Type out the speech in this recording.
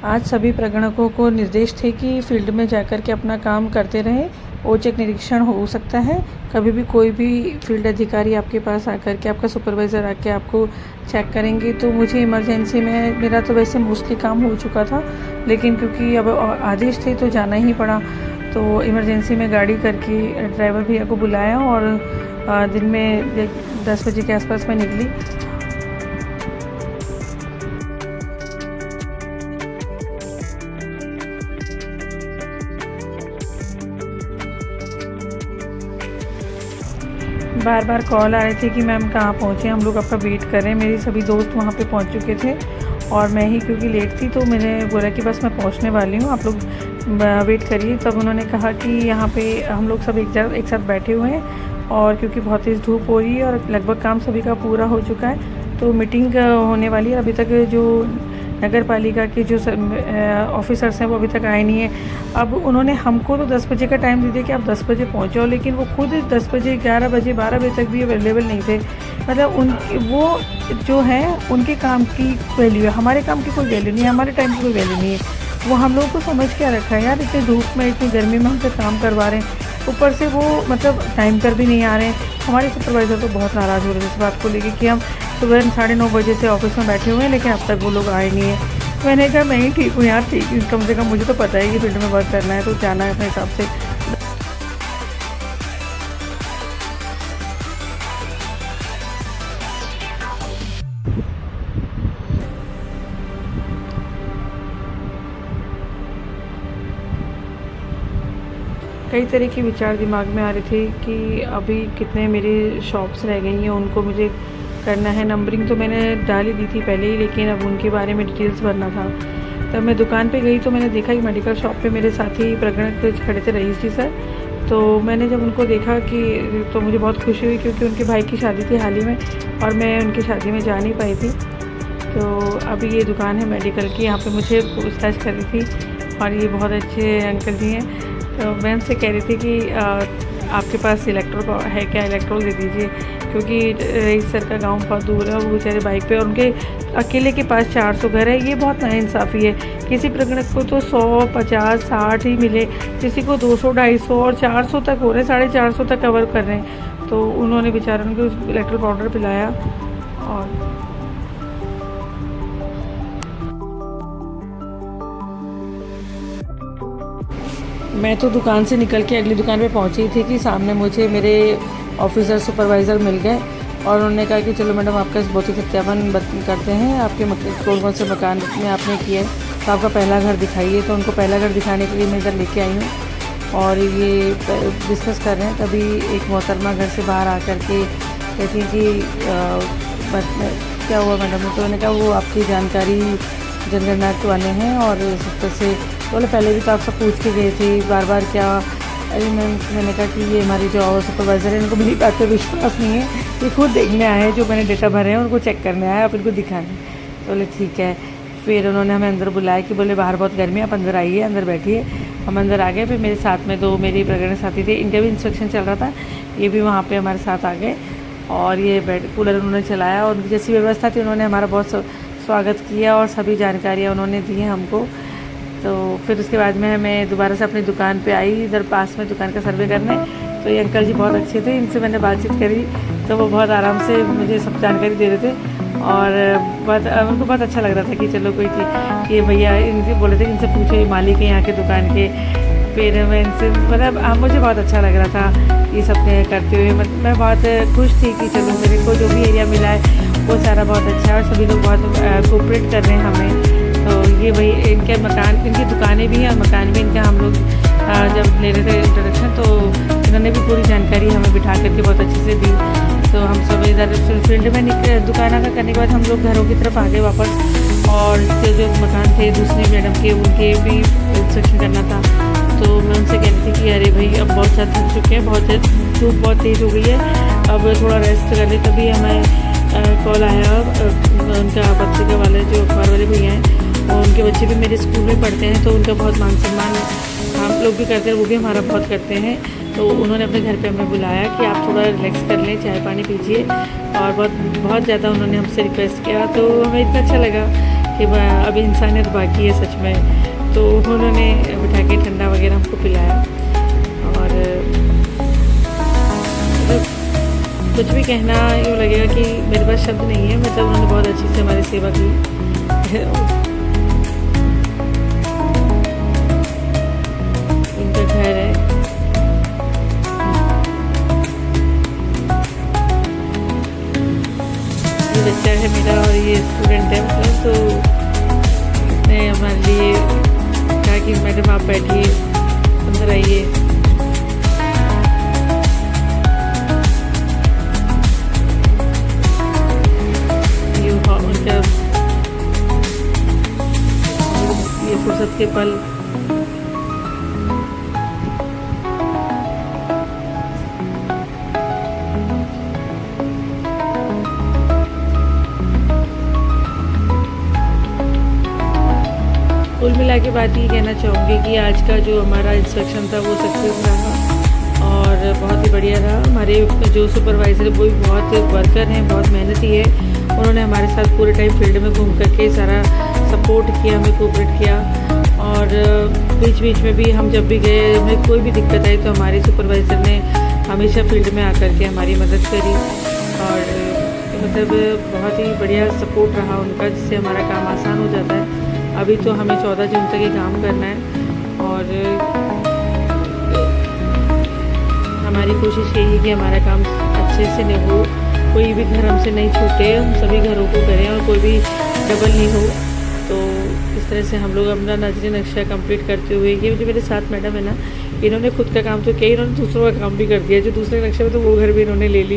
आज सभी प्रगणकों को निर्देश थे कि फील्ड में जाकर के अपना काम करते रहें। औचक निरीक्षण हो सकता है, कभी भी कोई भी फील्ड अधिकारी आपके पास आकर के, आपका सुपरवाइज़र आके आपको चेक करेंगे। तो मुझे इमरजेंसी में, मेरा तो वैसे मोस्टली काम हो चुका था, लेकिन क्योंकि अब आदेश थे तो जाना ही पड़ा। तो इमरजेंसी में गाड़ी करके ड्राइवर भैया को बुलाया और दिन में 10 बजे के आसपास मैं निकली। बार बार कॉल आ रहे थे कि मैम कहाँ पहुँचे, हम लोग आपका वेट कर रहे हैं। मेरे सभी दोस्त वहाँ पे पहुँच चुके थे और मैं ही क्योंकि लेट थी तो मैंने बोला कि बस मैं पहुँचने वाली हूँ, आप लोग वेट करिए। तब उन्होंने कहा कि यहाँ पे हम लोग सब एक साथ बैठे हुए हैं और क्योंकि बहुत तेज़ धूप हो रही है और लगभग काम सभी का पूरा हो चुका है, तो मीटिंग होने वाली है। अभी तक जो नगर पालिका के जो ऑफिसर्स हैं वो अभी तक आए नहीं हैं। अब उन्होंने हमको तो 10 बजे का टाइम दे दिया कि आप 10 बजे पहुँचो, लेकिन वो खुद 10 बजे, 11 बजे, 12 बजे तक भी अवेलेबल नहीं थे। मतलब वो जो हैं उनके काम की वैल्यू है, हमारे काम की कोई वैल्यू नहीं है, हमारे टाइम की कोई वैल्यू नहीं है। वो हम लोगों को समझ क्या रखा है यार, इतनी धूप में, इतनी गर्मी में हमसे काम करवा रहे हैं, ऊपर से वो मतलब टाइम पर भी नहीं आ रहे हैं। हमारे सुपरवाइज़र तो बहुत नाराज़ हो रहे थे इस बात को लेके कि हम सुबह 9:30 बजे से ऑफिस में बैठे हुए हैं, लेकिन अब तक वो लोग आए नहीं हैं। मैंने कहा मैं ही ठीक हूँ यार, ठीक, कम से कम मुझे तो पता है कि फील्ड में वर्क करना है तो जाना है अपने हिसाब से। कई तरह के विचार दिमाग में आ रहे थे कि अभी कितने मेरे शॉप्स रह गई हैं, उनको मुझे करना है। नंबरिंग तो मैंने डाल ही दी थी पहले ही, लेकिन अब उनके बारे में डिटेल्स भरना था। तब मैं दुकान पे गई तो मैंने देखा कि मेडिकल शॉप पे मेरे साथी प्रगणक खड़े थे, रईस जी सर। तो मैंने जब उनको देखा कि तो मुझे बहुत खुशी हुई क्योंकि उनके भाई की शादी थी हाल ही में और मैं उनकी शादी में जा नहीं पाई थी। तो अभी ये दुकान है मेडिकल की, यहाँ पे मुझे पूछताछ कर रही थी और ये बहुत अच्छे अंकल जी हैं। तो मैं उनसे कह रही थी कि आपके पास इलेक्ट्रॉल है क्या, इलेक्ट्रॉल दे दीजिए, क्योंकि रईस सर का गांव बहुत दूर है, वो बेचारे बाइक पे, और उनके अकेले के पास 400 घर है। ये बहुत नाइंसाफ़ी है, किसी प्रगणक को तो 100, 50, 60 ही मिले, किसी को 200, 250 और 400 तक हो रहे हैं, 450 तक कवर कर रहे हैं। तो उन्होंने बेचारे उनको इलेक्ट्रॉल पाउडर पिलाया। और मैं तो दुकान से निकल के अगली दुकान पे पहुंची थी कि सामने मुझे मेरे ऑफिसर सुपरवाइज़र मिल गए और उन्होंने कहा कि चलो मैडम आपका इस भौतिक सत्यापन करते हैं, आपके कौन कौन से मकान में आपने किया है, तो आपका पहला घर दिखाइए। तो उनको पहला घर दिखाने के लिए मैं इधर लेके आई हूँ और ये डिस्कस कर रहे हैं। तभी एक मोहतरमा घर से बाहर आकर के कहती है कि क्या हुआ मैडम, तो उन्होंने कहा वो आपकी जानकारी जनगणना वाले हैं और इस तरह से बोले पहले भी तो आपसे पूछ के गए थे बार बार क्या। अरे मैंने कहा कि ये हमारी जो सुपरवाइज़र है इनको मेरी बात पर विश्वास नहीं है, ये खुद देखने आए हैं, जो मैंने डेटा भरे हैं उनको चेक करने आए, आप इनको दिखाने। तो बोले ठीक है। फिर उन्होंने हमें अंदर बुलाया कि बोले बाहर बहुत गर्मी है, आप अंदर आइए, अंदर बैठिए। हम अंदर आ गए। फिर मेरे साथ में 2 मेरे प्रगणक साथी थे, इनका भी इंस्ट्रक्शन चल रहा था, ये भी वहाँ पर हमारे साथ आ गए और ये कूलर उन्होंने चलाया और उनकी जैसी व्यवस्था थी उन्होंने हमारा बहुत स्वागत किया और सभी जानकारियाँ उन्होंने दी हैं हमको। तो फिर उसके बाद में मैं दोबारा से अपनी दुकान पे आई, इधर पास में दुकान का सर्वे करने। तो ये अंकल जी बहुत अच्छे थे, इनसे मैंने बातचीत करी तो वो बहुत आराम से मुझे सब जानकारी दे रहे थे और उनको बहुत अच्छा लग रहा था कि चलो कोई कि भैया, इनसे बोले थे कि इनसे पूछो ये मालिक है यहाँ के दुकान के। फिर मैं इनसे मतलब मुझे बहुत अच्छा लग रहा था ये सब करते हुए। मतलब मैं बहुत खुश थी कि चलो मेरे को जो भी एरिया मिला है वो सारा बहुत अच्छा है और सभी लोग बहुत कोऑपरेट कर रहे हैं हमें। तो ये वही इनके मकान, इनकी दुकानें भी हैं और मकान भी इनका। हम लोग जब ले रहे थे इंट्रोडक्शन तो इन्होंने भी पूरी जानकारी हमें बिठा करके बहुत अच्छे से दी। तो हम सब इधर फील्ड में दुकान का करने के बाद हम लोग घरों की तरफ आ गए वापस और जो मकान थे दूसरे मैडम के उनके भी इंस्ट्रक्शन करना था। तो मैं उनसे कह रही थी कि अरे भाई अब बहुत ज़्यादा थक चुके हैं, बहुत धूप बहुत तेज़ हो गई है, अब थोड़ा रेस्ट कर ले। तभी हमें कॉल आया उनका पत्रिका वाले जो अखबार वाले भैया हैं और उनके बच्चे भी मेरे स्कूल में पढ़ते हैं, तो उनका बहुत मान सम्मान हम लोग भी करते हैं, वो भी हमारा बहुत करते हैं। तो उन्होंने अपने घर पे हमें बुलाया कि आप थोड़ा रिलैक्स कर लें, चाय पानी पीजिए और बहुत ज़्यादा उन्होंने हमसे रिक्वेस्ट किया। तो हमें इतना अच्छा लगा कि अभी इंसानियत बाकी है सच में। तो उन्होंने बिठा के ठंडा वगैरह हमको पिलाया और मतलब कुछ भी कहना यूँ लगेगा कि मेरे पास शब्द नहीं है, मतलब उन्होंने बहुत अच्छी से हमारी सेवा की। इनका घर है, ये बच्चा है मेरा और ये स्टूडेंट है, मतलब तो इसने हमारे लिए कहा कि मैडम आप बैठिए, अंदर आइए। उनका ये फुर्सत के पल। कुल मिला के बात ये कहना चाहूँगी कि आज का जो हमारा इंस्पेक्शन था वो सक्सेस रहा और बहुत ही बढ़िया रहा। हमारे जो सुपरवाइज़र वो भी बहुत वर्कर हैं, बहुत मेहनती है। उन्होंने हमारे साथ पूरे टाइम फील्ड में घूम करके सारा सपोर्ट किया, हमें कोऑपरेट किया और बीच बीच में भी हम जब भी गए, हमें कोई भी दिक्कत आई तो हमारे सुपरवाइज़र ने हमेशा फील्ड में आकर के हमारी मदद करी और मतलब बहुत ही बढ़िया सपोर्ट रहा उनका, जिससे हमारा काम आसान हो जाता है। अभी तो हमें 14 जून तक ये काम करना है और हमारी कोशिश यही है कि हमारा काम अच्छे से नहीं हो, कोई भी घर हमसे नहीं छूटे, हम सभी घरों को करें और कोई भी डबल नहीं हो। तो इस तरह से हम लोग अपना नजरी नक्शा कंप्लीट करते हुए, ये जो मेरे साथ मैडम है ना, इन्होंने खुद का काम तो किया, इन्होंने दूसरों का काम भी कर दिया। जो दूसरे नक्शे में तो वो घर भी इन्होंने ले लिया।